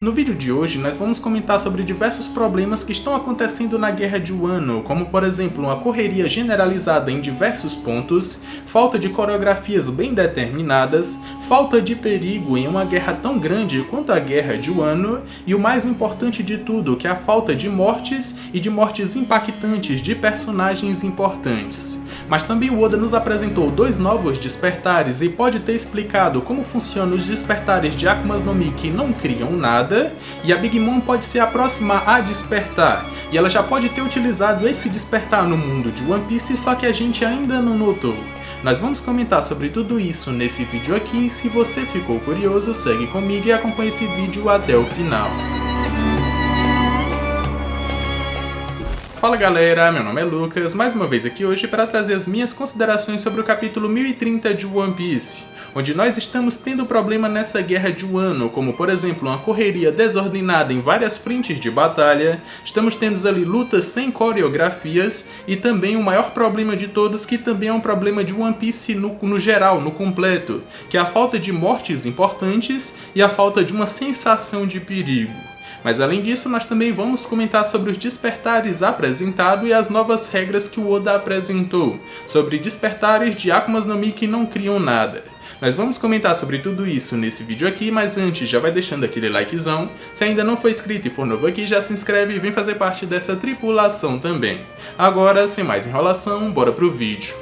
No vídeo de hoje, nós vamos comentar sobre diversos problemas que estão acontecendo na Guerra de Wano, como por exemplo, uma correria generalizada em diversos pontos, falta de coreografias bem determinadas, falta de perigo em uma guerra tão grande quanto a Guerra de Wano, e o mais importante de tudo, que é a falta de mortes e de mortes impactantes de personagens importantes. Mas também o Oda nos apresentou dois novos despertares e pode ter explicado como funcionam os despertares de Akumas no Mi que não criam nada, e a Big Mom pode ser a próxima a despertar, e ela já pode ter utilizado esse despertar no mundo de One Piece, só que a gente ainda não notou. Nós vamos comentar sobre tudo isso nesse vídeo aqui, e se você ficou curioso, segue comigo e acompanhe esse vídeo até o final. Fala galera, meu nome é Lucas, mais uma vez aqui hoje para trazer as minhas considerações sobre o capítulo 1030 de One Piece, onde nós estamos tendo problema nessa guerra de Wano, como por exemplo uma correria desordenada em várias frentes de batalha, estamos tendo ali lutas sem coreografias e também o maior problema de todos, que também é um problema de One Piece no geral, no completo, que é a falta de mortes importantes e a falta de uma sensação de perigo. Mas além disso, nós também vamos comentar sobre os despertares apresentados e as novas regras que o Oda apresentou, sobre despertares de Akumas no Mi que não criam nada. Nós vamos comentar sobre tudo isso nesse vídeo aqui, mas antes já vai deixando aquele likezão. Se ainda não for inscrito e for novo aqui, já se inscreve e vem fazer parte dessa tripulação também. Agora, sem mais enrolação, bora pro vídeo.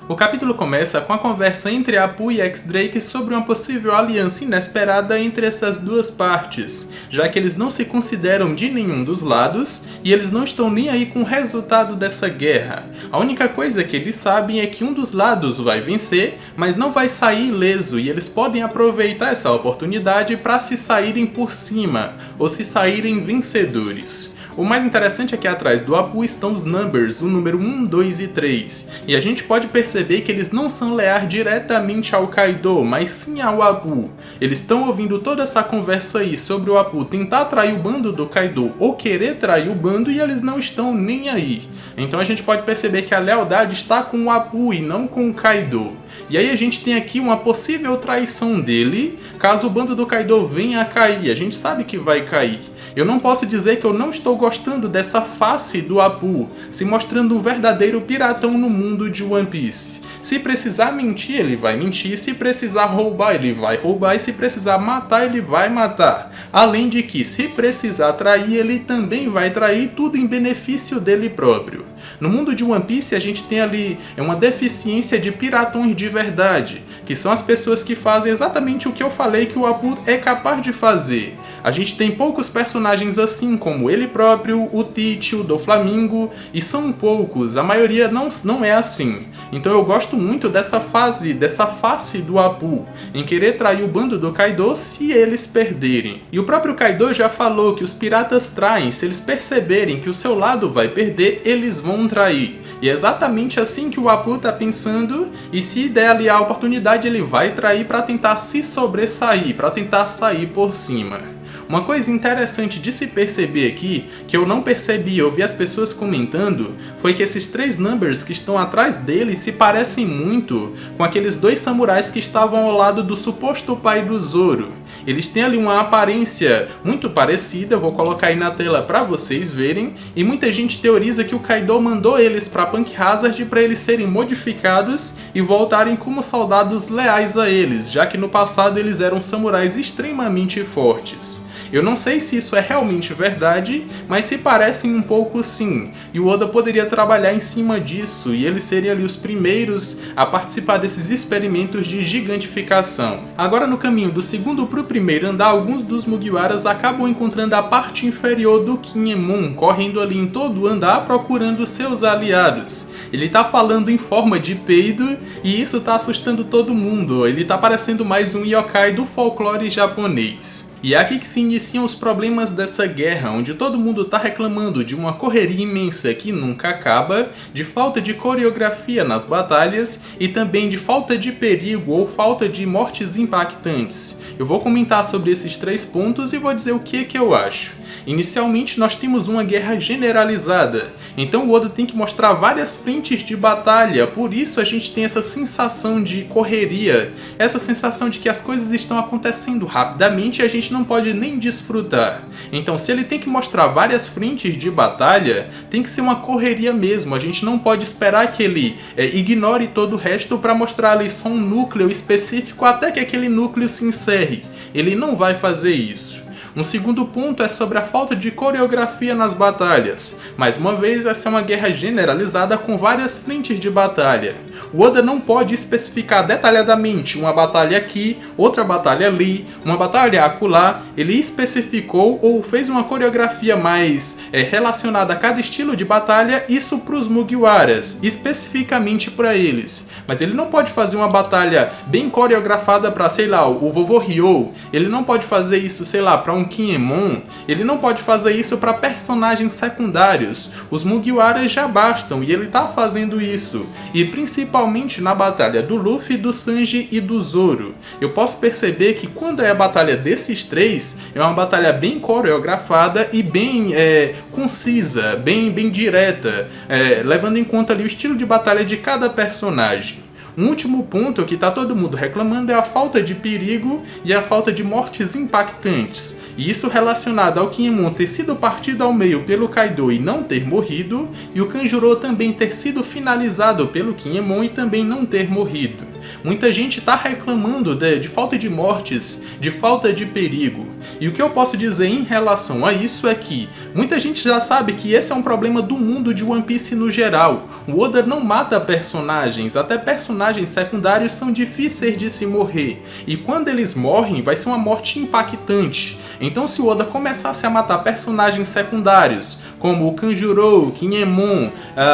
O capítulo começa com a conversa entre Apu e X-Drake sobre uma possível aliança inesperada entre essas duas partes, já que eles não se consideram de nenhum dos lados e eles não estão nem aí com o resultado dessa guerra. A única coisa que eles sabem é que um dos lados vai vencer, mas não vai sair ileso, e eles podem aproveitar essa oportunidade para se saírem por cima, ou se saírem vencedores. O mais interessante é que atrás do Apu estão os Numbers, o número 1, 2 e 3, e a gente pode perceber que eles não são leais diretamente ao Kaido, mas sim ao Apu. Eles estão ouvindo toda essa conversa aí sobre o Apu tentar trair o bando do Kaido ou querer trair o bando, e eles não estão nem aí. Então a gente pode perceber que a lealdade está com o Apu e não com o Kaido. E aí a gente tem aqui uma possível traição dele, caso o bando do Kaido venha a cair. A gente sabe que vai cair. Eu não posso dizer que eu não estou gostando dessa face do Apu, se mostrando um verdadeiro piratão no mundo de One Piece. Se precisar mentir, ele vai mentir, se precisar roubar, ele vai roubar, e se precisar matar, ele vai matar. Além de que, se precisar trair, ele também vai trair, tudo em benefício dele próprio. No mundo de One Piece, a gente tem ali uma deficiência de piratões de verdade, que são as pessoas que fazem exatamente o que eu falei que o Apu é capaz de fazer. A gente tem poucos personagens assim, como ele próprio, o Tite, o Doflamingo, e são poucos, a maioria não é assim. Então eu gosto muito dessa face do Apu, em querer trair o bando do Kaido se eles perderem. E o próprio Kaido já falou que os piratas traem, se eles perceberem que o seu lado vai perder, eles vão trair. E é exatamente assim que o Apu tá pensando, e se der ali a oportunidade, ele vai trair para tentar se sobressair, para tentar sair por cima. Uma coisa interessante de se perceber aqui, que eu não percebi, eu vi as pessoas comentando, foi que esses três Numbers que estão atrás dele se parecem muito com aqueles dois samurais que estavam ao lado do suposto pai do Zoro. Eles têm ali uma aparência muito parecida, eu vou colocar aí na tela para vocês verem, e muita gente teoriza que o Kaido mandou eles para Punk Hazard para eles serem modificados e voltarem como soldados leais a eles, já que no passado eles eram samurais extremamente fortes. Eu não sei se isso é realmente verdade, mas se parecem um pouco sim, e o Oda poderia trabalhar em cima disso, e eles seriam ali os primeiros a participar desses experimentos de gigantificação. Agora, no caminho do segundo para o primeiro andar, alguns dos Mugiwaras acabam encontrando a parte inferior do Kinemon, correndo ali em todo o andar procurando seus aliados. Ele tá falando em forma de peido, e isso tá assustando todo mundo, ele tá parecendo mais um yokai do folclore japonês. E é aqui que se iniciam os problemas dessa guerra, onde todo mundo tá reclamando de uma correria imensa que nunca acaba, de falta de coreografia nas batalhas e também de falta de perigo ou falta de mortes impactantes. Eu vou comentar sobre esses 3 pontos e vou dizer o que eu acho. Inicialmente, nós temos uma guerra generalizada, então o Oda tem que mostrar várias frentes de batalha, por isso a gente tem essa sensação de correria, essa sensação de que as coisas estão acontecendo rapidamente e a gente não pode nem desfrutar. Então, se ele tem que mostrar várias frentes de batalha, tem que ser uma correria mesmo, a gente não pode esperar que ele ignore todo o resto para mostrar ali só um núcleo específico até que aquele núcleo se encerre. Ele não vai fazer isso. Um segundo ponto é sobre a falta de coreografia nas batalhas. Mais uma vez, essa é uma guerra generalizada com várias frentes de batalha. O Oda não pode especificar detalhadamente uma batalha aqui, outra batalha ali, uma batalha acolá. Ele especificou ou fez uma coreografia mais relacionada a cada estilo de batalha, isso para os Mugiwaras, especificamente para eles. Mas ele não pode fazer uma batalha bem coreografada para, sei lá, o Vovô Ryou. Ele não pode fazer isso, sei lá, para um Kinemon. Ele não pode fazer isso para personagens secundários. Os Mugiwaras já bastam e ele tá fazendo isso. E principalmente na batalha do Luffy, do Sanji e do Zoro. Eu posso perceber que quando é a batalha desses 3, é uma batalha bem coreografada e bem concisa, bem direta, levando em conta ali o estilo de batalha de cada personagem. Um último ponto que está todo mundo reclamando é a falta de perigo e a falta de mortes impactantes. E isso relacionado ao Kinemon ter sido partido ao meio pelo Kaido e não ter morrido, e o Kanjuro também ter sido finalizado pelo Kinemon e também não ter morrido. Muita gente está reclamando de falta de mortes, de falta de perigo. E o que eu posso dizer em relação a isso é que muita gente já sabe que esse é um problema do mundo de One Piece no geral. O Oda não mata personagens, até personagens secundários são difíceis de se morrer. E quando eles morrem, vai ser uma morte impactante. Então se o Oda começasse a matar personagens secundários, como o Kanjuro, o Kinemon,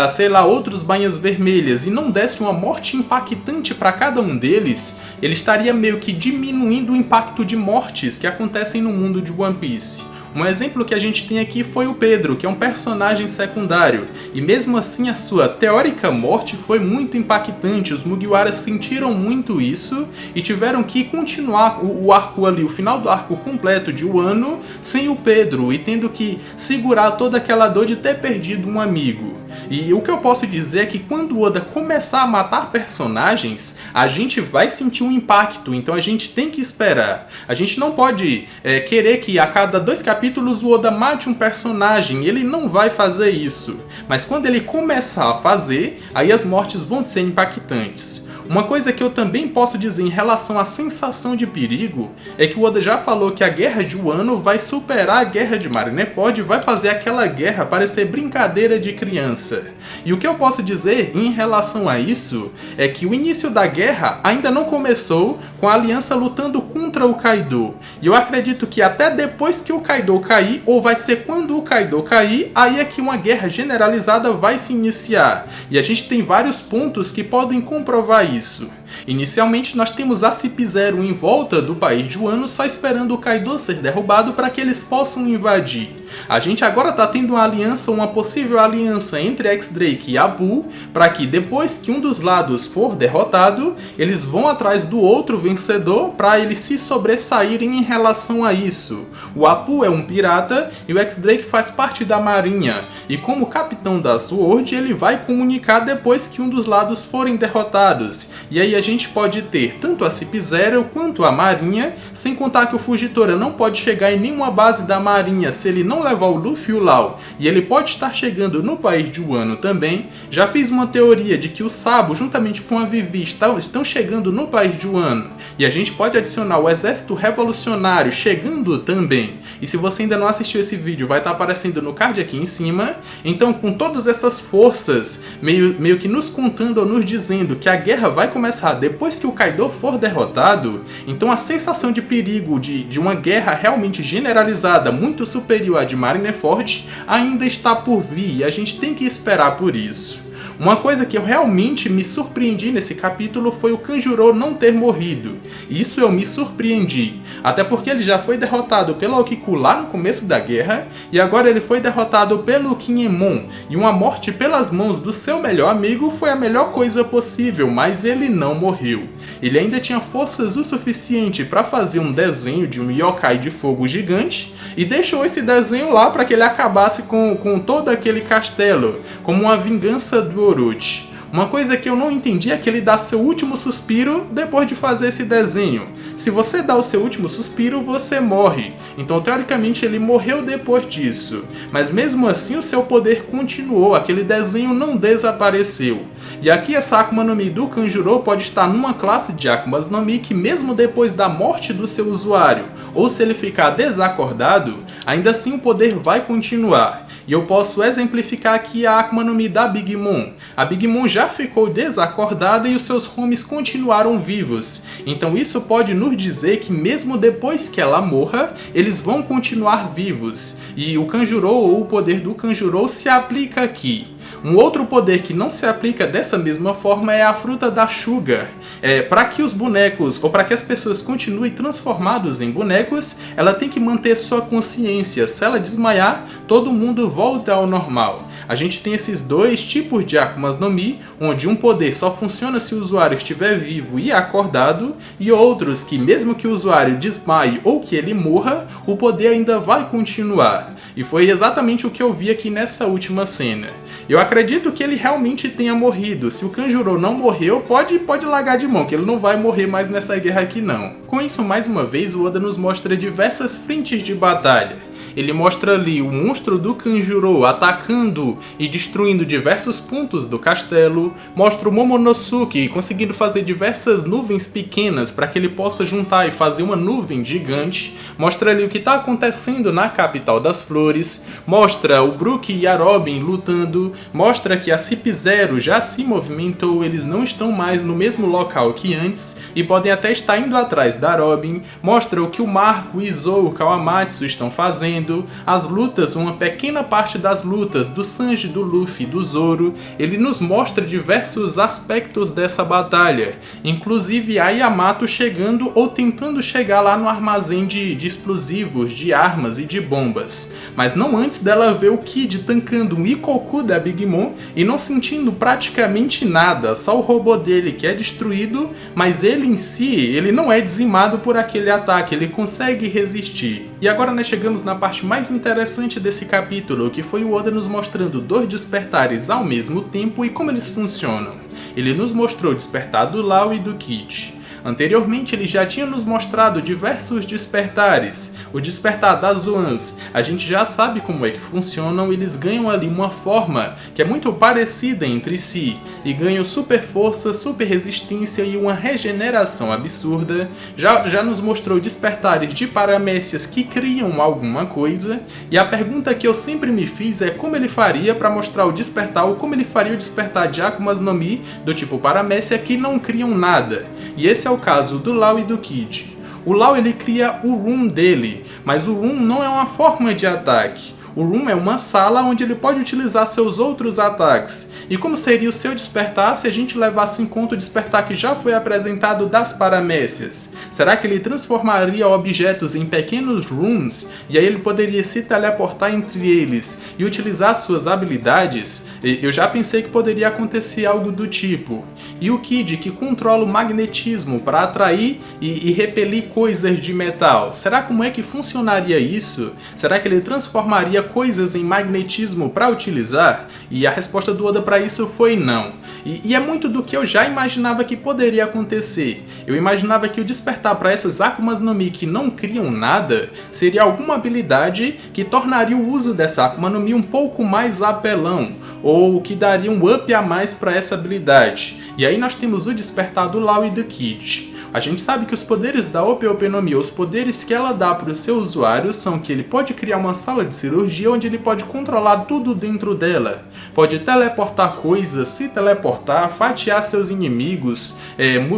sei lá, outros bainhas vermelhas, e não desse uma morte impactante para cada um deles, ele estaria meio que diminuindo o impacto de mortes que acontecem no mundo de One Piece. Um exemplo que a gente tem aqui foi o Pedro, que é um personagem secundário, e mesmo assim a sua teórica morte foi muito impactante. Os Mugiwaras sentiram muito isso e tiveram que continuar o arco ali, o final do arco completo de Wano, sem o Pedro e tendo que segurar toda aquela dor de ter perdido um amigo. E o que eu posso dizer é que quando o Oda começar a matar personagens, a gente vai sentir um impacto, então a gente tem que esperar. A gente não pode querer que a cada 2 capítulos o Oda mate um personagem, ele não vai fazer isso. Mas quando ele começar a fazer, aí as mortes vão ser impactantes. Uma coisa que eu também posso dizer em relação à sensação de perigo é que o Oda já falou que a guerra de Wano vai superar a guerra de Marineford e vai fazer aquela guerra parecer brincadeira de criança. E o que eu posso dizer em relação a isso é que o início da guerra ainda não começou com a aliança lutando contra o Kaido. E eu acredito que até depois que o Kaido cair, ou vai ser quando o Kaido cair, aí é que uma guerra generalizada vai se iniciar. E a gente tem vários pontos que podem comprovar isso. Inicialmente nós temos a CP0 em volta do país de Wano só esperando o Kaido ser derrubado para que eles possam invadir. A gente agora está tendo uma aliança, uma possível aliança entre X-Drake e Apu, para que depois que um dos lados for derrotado, eles vão atrás do outro vencedor para eles se sobressaírem em relação a isso. O Apu é um pirata e o X-Drake faz parte da marinha, e como capitão da SWORD ele vai comunicar depois que um dos lados forem derrotados. E aí a gente pode ter tanto a CP0 quanto a marinha, sem contar que o Fujitora não pode chegar em nenhuma base da marinha se ele não levar o Luffy e o Law, e ele pode estar chegando no país de Wano também. Já fiz uma teoria de que o Sabo, juntamente com a Vivi, estão chegando no país de Wano, e a gente pode adicionar o exército revolucionário chegando também. E se você ainda não assistiu esse vídeo, vai estar aparecendo no card aqui em cima. Então, com todas essas forças meio que nos contando ou nos dizendo que a guerra vai começar depois que o Kaido for derrotado, então a sensação de perigo de uma guerra realmente generalizada, muito superior à de Marineford, ainda está por vir e a gente tem que esperar por isso. Uma coisa que eu realmente me surpreendi nesse capítulo foi o Kanjuro não ter morrido. Isso eu me surpreendi, até porque ele já foi derrotado pelo Aokiku lá no começo da guerra, e agora ele foi derrotado pelo Kinemon, e uma morte pelas mãos do seu melhor amigo foi a melhor coisa possível, mas ele não morreu. Ele ainda tinha forças o suficiente para fazer um desenho de um yokai de fogo gigante, e deixou esse desenho lá para que ele acabasse com todo aquele castelo, como uma vingança do Orochi. Uma coisa que eu não entendi é que ele dá seu último suspiro depois de fazer esse desenho. Se você dá o seu último suspiro, você morre. Então, teoricamente, ele morreu depois disso. Mas mesmo assim, o seu poder continuou, aquele desenho não desapareceu. E aqui essa Akuma no Mi do Kanjuro pode estar numa classe de Akumas no Mi que mesmo depois da morte do seu usuário, ou se ele ficar desacordado, ainda assim o poder vai continuar. E eu posso exemplificar aqui a Akuma no Mi da Big Mom. A Big Mom já ficou desacordada e os seus homies continuaram vivos. Então isso pode nos dizer que mesmo depois que ela morra, eles vão continuar vivos. E o Kanjuro ou o poder do Kanjuro se aplica aqui. Um outro poder que não se aplica dessa mesma forma é a fruta da Sugar. Para que os bonecos, ou para que as pessoas continuem transformados em bonecos, ela tem que manter sua consciência. Se ela desmaiar, todo mundo volta ao normal. A gente tem esses dois tipos de Akumas no Mi, onde um poder só funciona se o usuário estiver vivo e acordado, e outros que mesmo que o usuário desmaie ou que ele morra, o poder ainda vai continuar. E foi exatamente o que eu vi aqui nessa última cena. Eu acredito que ele realmente tenha morrido. Se o Kanjuro não morreu, pode largar de mão, que ele não vai morrer mais nessa guerra aqui não. Com isso, mais uma vez, o Oda nos mostra diversas frentes de batalha. Ele mostra ali o monstro do Kanjuro atacando e destruindo diversos pontos do castelo. Mostra o Momonosuke conseguindo fazer diversas nuvens pequenas para que ele possa juntar e fazer uma nuvem gigante. Mostra ali o que está acontecendo na capital das flores. Mostra o Brook e a Robin lutando. Mostra que a CP0 já se movimentou, eles não estão mais no mesmo local que antes e podem até estar indo atrás da Robin. Mostra o que o Marco, o Izou e o Kawamatsu estão fazendo. As lutas, uma pequena parte das lutas do Sanji, do Luffy e do Zoro. Ele nos mostra diversos aspectos dessa batalha, inclusive a Yamato chegando ou tentando chegar lá no armazém de explosivos, de armas e de bombas, mas não antes dela ver o Kid tancando um Ikoku da Big Mom e não sentindo praticamente nada, só o robô dele que é destruído, mas ele em si, ele não é dizimado por aquele ataque, ele consegue resistir. E agora nós chegamos na parte mais interessante desse capítulo, que foi o Oda nos mostrando dois despertares ao mesmo tempo e como eles funcionam. Ele nos mostrou o despertar do Lau e do Kid. Anteriormente ele já tinha nos mostrado diversos despertares. O despertar das Zoans, a gente já sabe como é que funcionam, eles ganham ali uma forma que é muito parecida entre si, e ganham super força, super resistência e uma regeneração absurda. Já nos mostrou despertares de paramécias que criam alguma coisa, e a pergunta que eu sempre me fiz é como ele faria para mostrar o despertar, ou como ele faria o despertar de Akumas no Mi do tipo paramécia que não criam nada. E esse é o caso do Lau e do Kid. O Lau ele cria o room dele, mas o room não é uma forma de ataque. O room é uma sala onde ele pode utilizar seus outros ataques. E como seria o seu despertar se a gente levasse em conta o despertar que já foi apresentado das paramécias? Será que ele transformaria objetos em pequenos rooms e aí ele poderia se teleportar entre eles e utilizar suas habilidades? Eu já pensei que poderia acontecer algo do tipo. E o Kid que controla o magnetismo para atrair e repelir coisas de metal. Será como é que funcionaria isso? Será que ele transformaria coisas em magnetismo para utilizar? E a resposta do Oda para isso foi não. E é muito do que eu já imaginava que poderia acontecer. Eu imaginava que o despertar para essas Akumas no Mi que não criam nada seria alguma habilidade que tornaria o uso dessa Akuma no Mi um pouco mais apelão, ou que daria um up a mais para essa habilidade. E aí nós temos o despertar do Lau e do Kid. A gente sabe que os poderes da Ope Ope no Mi, os poderes que ela dá para o seu usuário, são que ele pode criar uma sala de cirurgia onde ele pode controlar tudo dentro dela. Pode teleportar coisas, se teleportar, fatiar seus inimigos,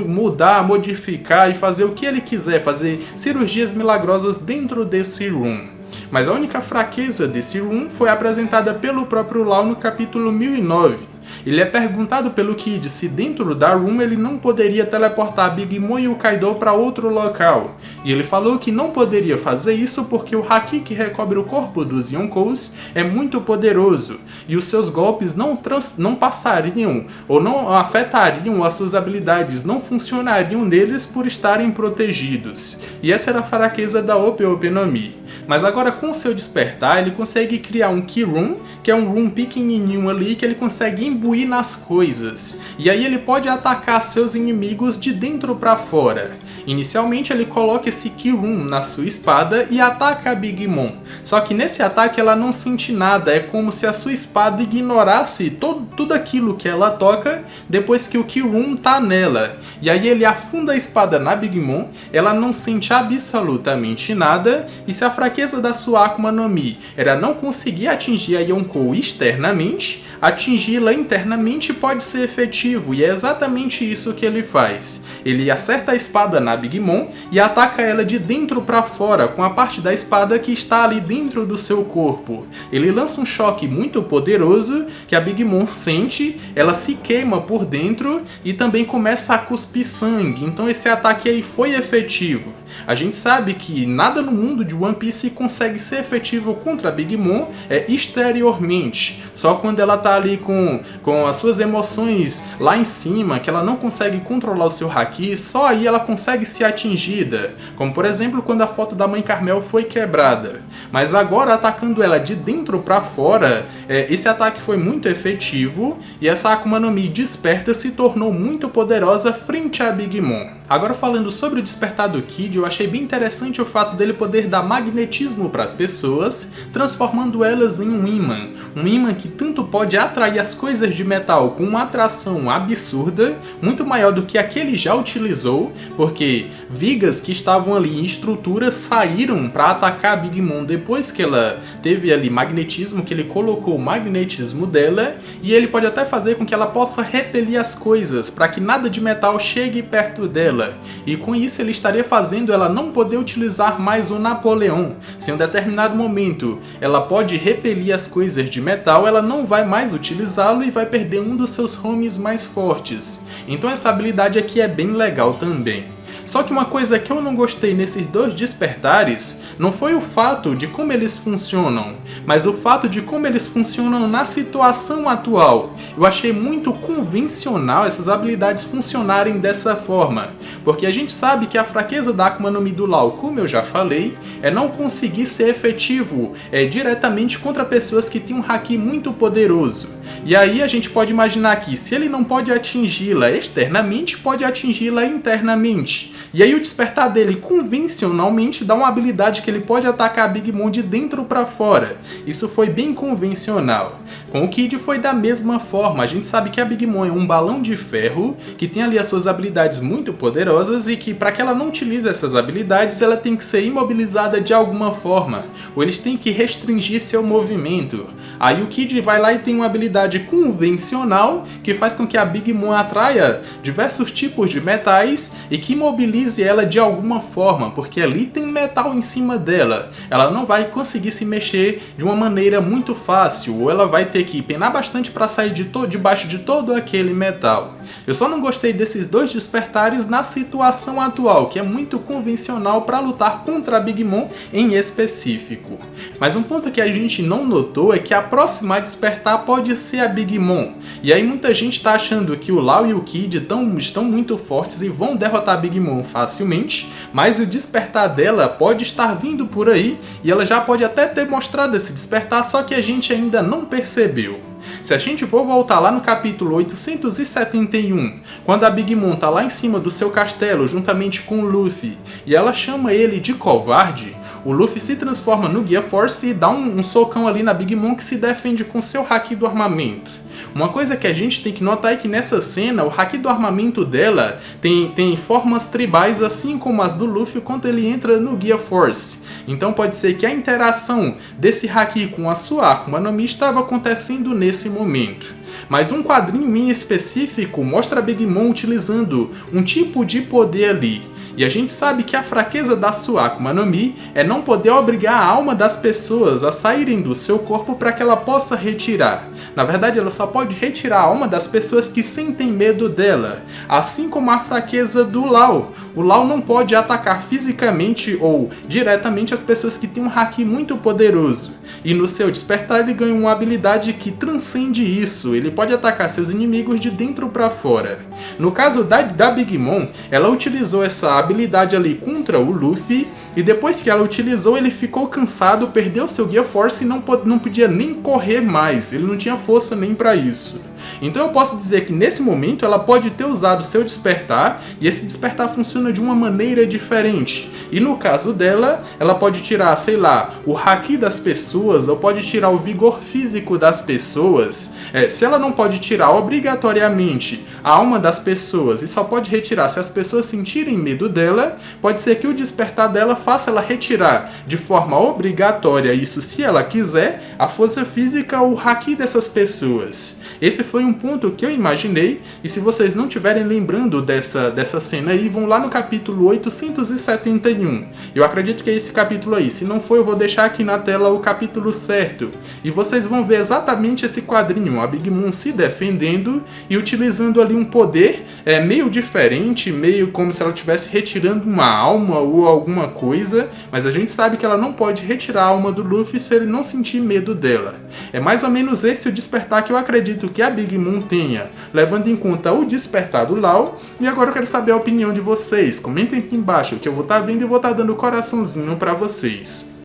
mudar, modificar e fazer o que ele quiser, fazer cirurgias milagrosas dentro desse room. Mas a única fraqueza desse room foi apresentada pelo próprio Lau no capítulo 1009. Ele é perguntado pelo Kid se dentro da Room ele não poderia teleportar Big Mom e o Kaido para outro local. E ele falou que não poderia fazer isso porque o haki que recobre o corpo dos Yonkous é muito poderoso e os seus golpes não passariam ou não afetariam as suas habilidades, não funcionariam neles por estarem protegidos. E essa era a fraqueza da Ope Ope no Mi. Mas agora com seu despertar ele consegue criar um Ki Room, que é um room pequenininho ali que ele consegue imbuir nas coisas. E aí ele pode atacar seus inimigos de dentro para fora. Inicialmente ele coloca esse Ki Room na sua espada e ataca a Big Mom. Só que nesse ataque ela não sente nada, é como se a sua espada ignorasse tudo aquilo que ela toca depois que o Ki Room tá nela. E aí ele afunda a espada na Big Mom, ela não sente absolutamente nada, e se a fraqueza da sua Akuma no Mi era não conseguir atingir a Yonkou externamente, atingi-la internamente pode ser efetivo, e é exatamente isso que ele faz. Ele acerta a espada na Big Mom e ataca ela de dentro para fora, com a parte da espada que está ali dentro do seu corpo. Ele lança um choque muito poderoso que a Big Mom sente, ela se queima por dentro e também começa a cuspir sangue, então esse ataque aí foi efetivo. A gente sabe que nada no mundo de One Piece consegue ser efetivo contra a Big Mom exteriormente. Só quando ela tá ali com as suas emoções lá em cima, que ela não consegue controlar o seu haki, só aí ela consegue ser atingida. Como por exemplo quando a foto da Mãe Carmel foi quebrada. Mas agora atacando ela de dentro pra fora, esse ataque foi muito efetivo e essa Akuma no Mi desperta se tornou muito poderosa frente à Big Mom. Agora falando sobre o despertar do Kid, eu achei bem interessante o fato dele poder dar magnetismo para as pessoas, transformando elas em um imã que tanto pode atrair as coisas de metal com uma atração absurda, muito maior do que a que ele já utilizou, porque vigas que estavam ali em estrutura saíram para atacar a Big Mom depois que ela teve ali magnetismo, que ele colocou o magnetismo dela, e ele pode até fazer com que ela possa repelir as coisas, para que nada de metal chegue perto dela. E com isso ele estaria fazendo ela não poder utilizar mais o Napoleão. Se em um determinado momento ela pode repelir as coisas de metal, ela não vai mais utilizá-lo e vai perder um dos seus homes mais fortes. Então essa habilidade aqui é bem legal também. Só que uma coisa que eu não gostei nesses dois despertares não foi o fato de como eles funcionam, mas o fato de como eles funcionam na situação atual. Eu achei muito convencional essas habilidades funcionarem dessa forma, porque a gente sabe que a fraqueza da Akuma no Mi do Law, como eu já falei, é não conseguir ser efetivo diretamente contra pessoas que têm um haki muito poderoso. E aí a gente pode imaginar que se ele não pode atingi-la externamente, pode atingi-la internamente. E aí o despertar dele convencionalmente dá uma habilidade que ele pode atacar a Big Mom de dentro para fora. Isso foi bem convencional. Com o Kid foi da mesma forma. A gente sabe que a Big Mom é um balão de ferro que tem ali as suas habilidades muito poderosas e que para que ela não utilize essas habilidades ela tem que ser imobilizada de alguma forma, ou eles têm que restringir seu movimento. Aí o Kid vai lá e tem uma habilidade convencional que faz com que a Big Mom atraia diversos tipos de metais e que imobilize ela de alguma forma, porque ali tem metal em cima dela. Ela não vai conseguir se mexer de uma maneira muito fácil, ou ela vai ter que penar bastante para sair debaixo de todo aquele metal. Eu só não gostei desses dois despertares na situação atual, que é muito convencional para lutar contra a Big Mom em específico. Mas um ponto que a gente não notou é que a próxima a despertar pode ser a Big Mom. E aí muita gente está achando que o Law e o Kid estão muito fortes e vão derrotar a Big Mom facilmente, mas o despertar dela pode estar vindo por aí e ela já pode até ter mostrado esse despertar, só que a gente ainda não percebeu. Se a gente for voltar lá no capítulo 871, quando a Big Mom tá lá em cima do seu castelo juntamente com o Luffy e ela chama ele de covarde, o Luffy se transforma no Gear Force e dá um socão ali na Big Mom que se defende com seu haki do armamento. Uma coisa que a gente tem que notar é que nessa cena o haki do armamento dela tem formas tribais assim como as do Luffy quando ele entra no Gear Force. Então pode ser que a interação desse haki com a sua Akuma no Mi estava acontecendo nesse momento. Mas um quadrinho em específico mostra a Big Mom utilizando um tipo de poder ali. E a gente sabe que a fraqueza da sua Akuma no Mi é não poder obrigar a alma das pessoas a saírem do seu corpo para que ela possa retirar. Na verdade, ela só pode retirar a alma das pessoas que sentem medo dela. Assim como a fraqueza do Law. O Law não pode atacar fisicamente ou diretamente as pessoas que têm um haki muito poderoso. E no seu despertar ele ganha uma habilidade que transcende isso. Ele pode atacar seus inimigos de dentro para fora. No caso da Big Mom, ela utilizou essa habilidade ali contra o Luffy. E depois que ela utilizou, ele ficou cansado, perdeu seu Gear Force e não podia nem correr mais. Ele não tinha força nem para isso. Então eu posso dizer que nesse momento ela pode ter usado seu despertar e esse despertar funciona de uma maneira diferente. E no caso dela, ela pode tirar, sei lá, o haki das pessoas ou pode tirar o vigor físico das pessoas. Se ela não pode tirar obrigatoriamente a alma das pessoas e só pode retirar se as pessoas sentirem medo dela, pode ser que o despertar dela faça ela retirar de forma obrigatória, isso se ela quiser, a força física ou o haki dessas pessoas. Esse foi um ponto que eu imaginei, e se vocês não estiverem lembrando dessa cena aí, vão lá no capítulo 871. Eu acredito que é esse capítulo aí. Se não for, eu vou deixar aqui na tela o capítulo certo. E vocês vão ver exatamente esse quadrinho, a Big Mom se defendendo e utilizando ali um poder meio diferente, meio como se ela estivesse retirando uma alma ou alguma coisa, mas a gente sabe que ela não pode retirar a alma do Luffy se ele não sentir medo dela. É mais ou menos esse o despertar que eu acredito que a Big Mom tenha, levando em conta o despertar do Law. E agora eu quero saber a opinião de vocês. Comentem aqui embaixo que eu vou estar vendo e vou estar dando coraçãozinho para vocês.